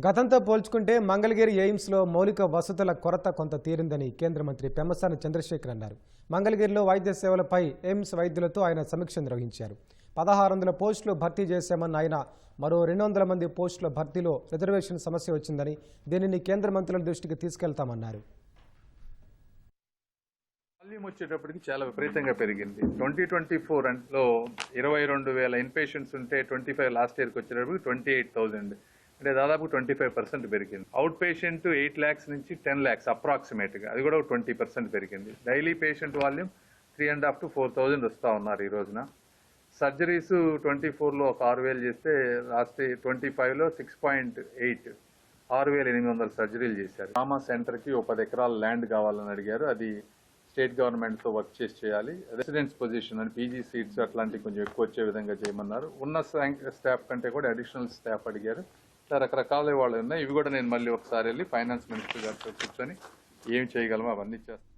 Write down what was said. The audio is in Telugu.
గతంతో పోల్చుకుంటే మంగళగిరి ఎయిమ్స్లో మౌలిక వసతుల కొరత కొంత తీరిందని కేంద్ర మంత్రి పెమ్మసాని చంద్రశేఖర్ అన్నారు. మంగళగిరిలో వైద్య సేవలపై ఎయిమ్స్ వైద్యులతో ఆయన సమీక్ష నిర్వహించారు. 1600 పోస్టులు భర్తీ చేశామన్న ఆయన మరో 200 మంది పోస్టుల భర్తీలో రిజర్వేషన్ సమస్య వచ్చిందని, దీనిని కేంద్ర మంత్రుల దృష్టికి తీసుకెళ్తామన్నారు. వాల్యూమ్ వచ్చేటప్పటికి చాలా విపరీతంగా పెరిగింది. 2024లో 22,000 ఇన్పేషెంట్స్ ఉంటే 25 లాస్ట్ ఇయర్కి వచ్చేటప్పటికి 28,000, అంటే దాదాపు 25% పెరిగింది. అవుట్ పేషెంట్ 8 lakhs నుంచి 10 lakhs అప్రాక్సిమేట్గా, అది కూడా 20% పెరిగింది. డైలీ పేషెంట్ వాల్యూమ్ 3,500 to 4,000 వస్తూ ఉన్నారు ఈ రోజున. సర్జరీస్ 24లో ఒక 6,000 చేస్తే లాస్ట్ 25లో 6.8, 6,800 సర్జరీలు చేశారు. ట్రామా సెంటర్కి ఒక 10 ఎకరాల ల్యాండ్ కావాలని అడిగారు. అది స్టేట్ గవర్నమెంట్తో వర్క్ చేయాలి. రెసిడెన్స్ పొజిషన్ అని పీజీ సీట్స్ అట్లాంటివి కొంచెం ఎక్కువ వచ్చే విధంగా చేయమన్నారు. ఉన్న స్టాఫ్ కంటే కూడా అడిషనల్ స్టాఫ్ అడిగారు. రకరకాల వాళ్ళు ఉన్నాయి. ఇవి కూడా నేను మళ్ళీ ఒకసారి వెళ్ళి ఫైనాన్స్ మినిస్టర్ గారితో కూర్చొని ఏం చేయగలమో అవన్నీ చేస్తాను.